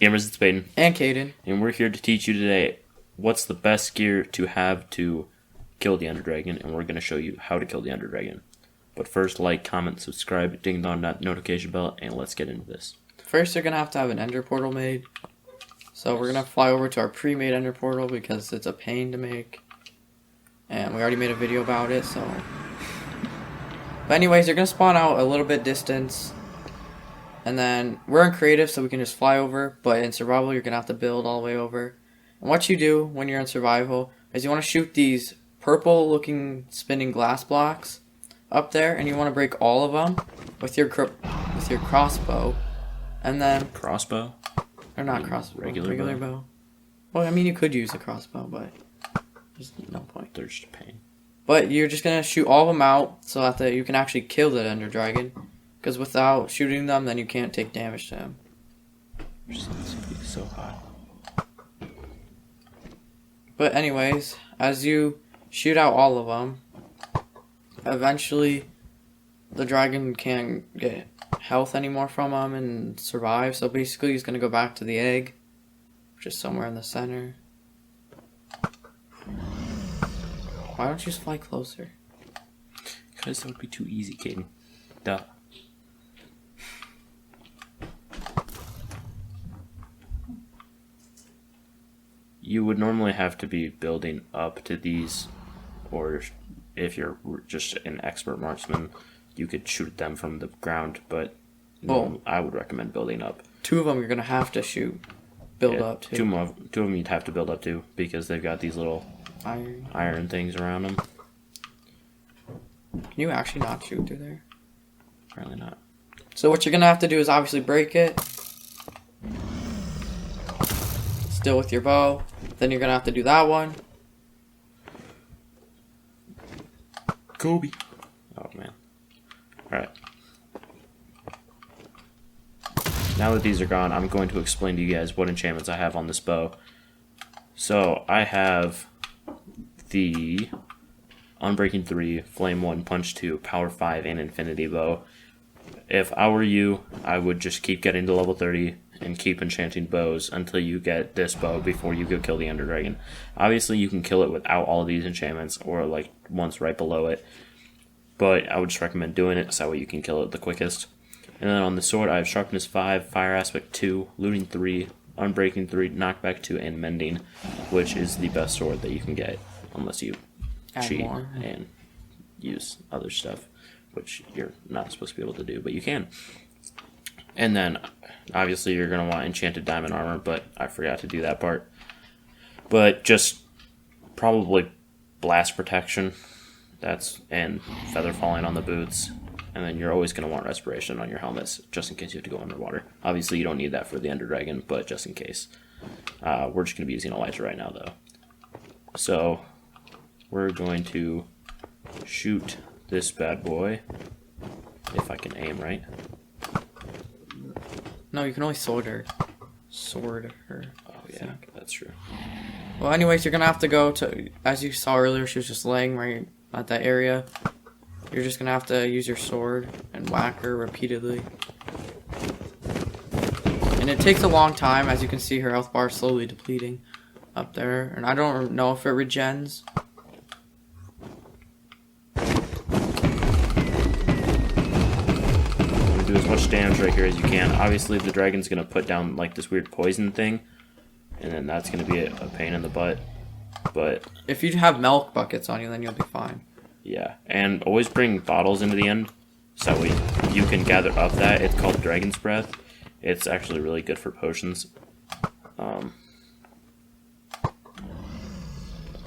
Gamers, it's Peyton. And Caden. And we're here to teach you today what's the best gear to have to kill the Ender Dragon, and we're going to show you how to kill the Ender Dragon. But first, like, comment, subscribe, ding dong that notification bell, and let's get into this. First, you're going to have an Ender portal made. So we're going to fly over to our pre-made Ender portal because it's a pain to make. And we already made a video about it, so... But anyways, you're going to spawn out a little bit distance. And then, we're in creative, so we can just fly over. But in survival, you're going to have to build all the way over. And what you do when you're in survival is you want to shoot these purple-looking spinning glass blocks up there. And you want to break all of them with your crossbow. And then... Crossbow? Or not crossbow. Regular bow. Well, I mean, you could use a crossbow, but there's no point. There's just a pain. But you're just going to shoot all of them out so that you can actually kill the Ender Dragon. Because without shooting them, then you can't take damage to him. So hot. But anyways, as you shoot out all of them, eventually the dragon can't get health anymore from him and survive. So basically he's going to go back to the egg, which is somewhere in the center. Why don't you just fly closer? Because that would be too easy, Caden. Duh. You would normally have to be building up to these, or if you're just an expert marksman, you could shoot them from the ground, but I would recommend building up. Two of them you're going to have to build up to. Two of them you'd have to build up to, because they've got these little iron things around them. Can you actually not shoot through there? Apparently not. So what you're going to have to do is obviously break it. Still with your bow. Then you're going to have to do that one. Kobe. Oh, man. Alright. Now that these are gone, I'm going to explain to you guys what enchantments I have on this bow. So, I have the Unbreaking 3, Flame 1, Punch 2, Power 5, and Infinity Bow. If I were you, I would just keep getting to level 30 and keep enchanting bows until you get this bow before you go kill the Ender Dragon. Obviously, you can kill it without all of these enchantments, or like ones right below it. But I would just recommend doing it so that way you can kill it the quickest. And then on the sword, I have Sharpness 5, Fire Aspect 2, Looting 3, Unbreaking 3, Knockback 2, and Mending, which is the best sword that you can get unless you cheat and use other stuff, which you're not supposed to be able to do, but you can. And then, obviously, you're going to want Enchanted Diamond Armor, but I forgot to do that part. But just probably Blast Protection, and Feather Falling on the boots. And then you're always going to want Respiration on your helmets, just in case you have to go underwater. Obviously, you don't need that for the Ender Dragon, but just in case. We're just going to be using Elytra right now, though. So, we're going to shoot this bad boy, if I can aim right. No, you can only sword her. Oh, yeah, that's true. Well, anyways, you're going to have to go to... As you saw earlier, she was just laying right at that area. You're just going to have to use your sword and whack her repeatedly. And it takes a long time. As you can see, her health bar is slowly depleting up there. And I don't know if it regens. Do as much damage right here as you can. Obviously, the dragon's going to put down like this weird poison thing, and then that's going to be a pain in the butt. But if you have milk buckets on you, then you'll be fine. Yeah, and always bring bottles into the end, so you can gather up that. It's called Dragon's Breath. It's actually really good for potions.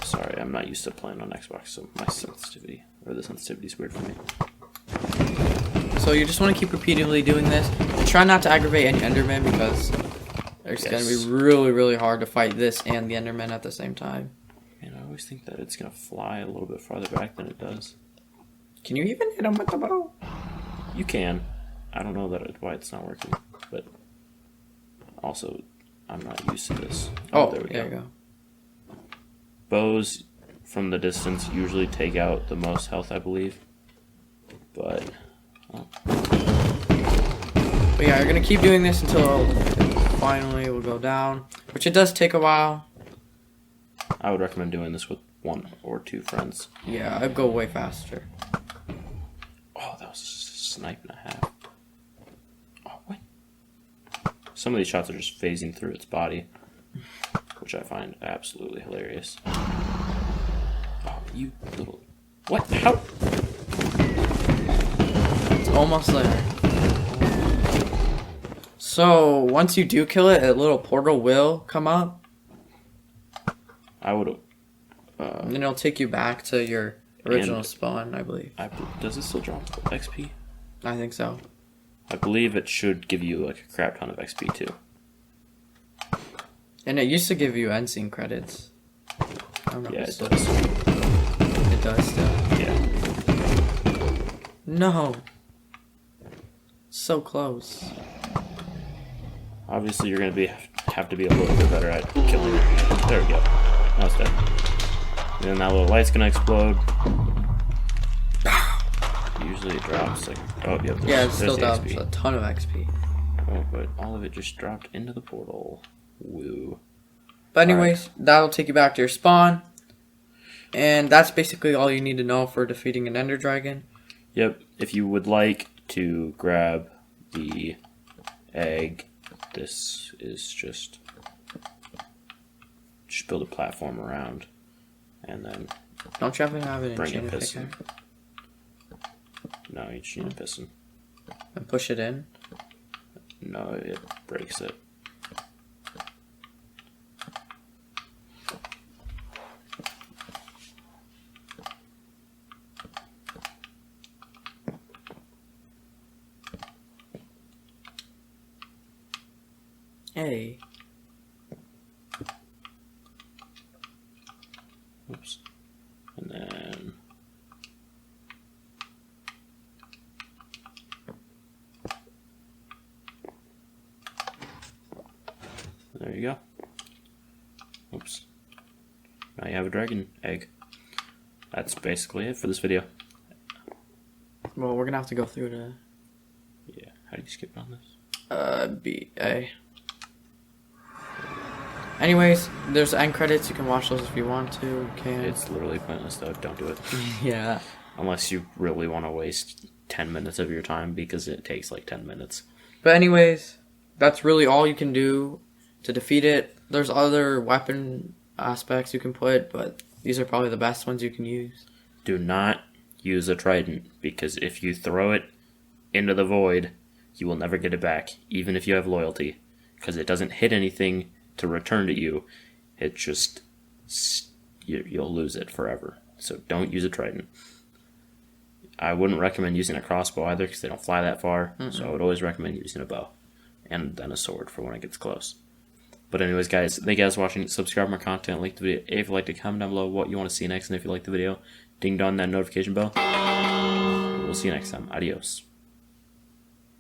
Sorry, I'm not used to playing on Xbox, so the sensitivity is weird for me. So you just want to keep repeatedly doing this. And try not to aggravate any Enderman because it's going to be really, really hard to fight this and the Enderman at the same time. And I always think that it's going to fly a little bit farther back than it does. Can you even hit him with the bow? You can. I don't know why it's not working, but also I'm not used to this. Oh, there you go. Bows from the distance usually take out the most health, I believe. But yeah, you're gonna keep doing this until finally will go down, which it does take a while. I would recommend doing this with 1 or 2 friends. Yeah, I'd go way faster. Oh, that was a snipe and a half. Oh, what? Some of these shots are just phasing through its body, which I find absolutely hilarious. Oh, you little... What? How? It's almost there. So, once you do kill it, a little portal will come up. I would... And it'll take you back to your original spawn, I believe. Does it still drop XP? I think so. I believe it should give you like a crap ton of XP too. And it used to give you end scene credits. I don't know Yeah, if it still does. It does still. Yeah. No. So close. Obviously, you're gonna have to be a little bit better at killing it. There we go. Now it's dead. And then that little light's gonna explode. Usually it drops like, oh yep. Yeah, it still there's drops the XP. a ton of XP. Oh, but all of it just dropped into the portal. Woo. But anyways, that'll take you back to your spawn. And that's basically all you need to know for defeating an Ender Dragon. Yep. If you would like to grab the egg, this is just build a platform around, and then Don't you have to have an bring a enchanted piston. pickaxe? No, you just need a piston. And push it in? No, it breaks it. Hey. Oops. And then there you go. Oops. Now you have a dragon egg. That's basically it for this video. Well, we're gonna have to go through to Yeah. How do you skip on this? B A. Anyways, there's end credits. You can watch those if you want to. You can. It's literally pointless though. Don't do it. Yeah. Unless you really want to waste 10 minutes of your time, because it takes like 10 minutes. But anyways, that's really all you can do to defeat it. There's other weapon aspects you can put, but these are probably the best ones you can use. Do not use a trident, because if you throw it into the void, you will never get it back, even if you have loyalty, because it doesn't hit anything to return to you. It just, you'll lose it forever. So don't use a trident. I wouldn't recommend using a crossbow either, because they don't fly that far. So I would always recommend using a bow, and then a sword for when it gets close. But anyways, guys, thank you guys for watching. Subscribe to my content, like the video. If you like to, comment down below what you want to see next, and if you like the video, ding dong that notification bell. We'll see you next time. Adios.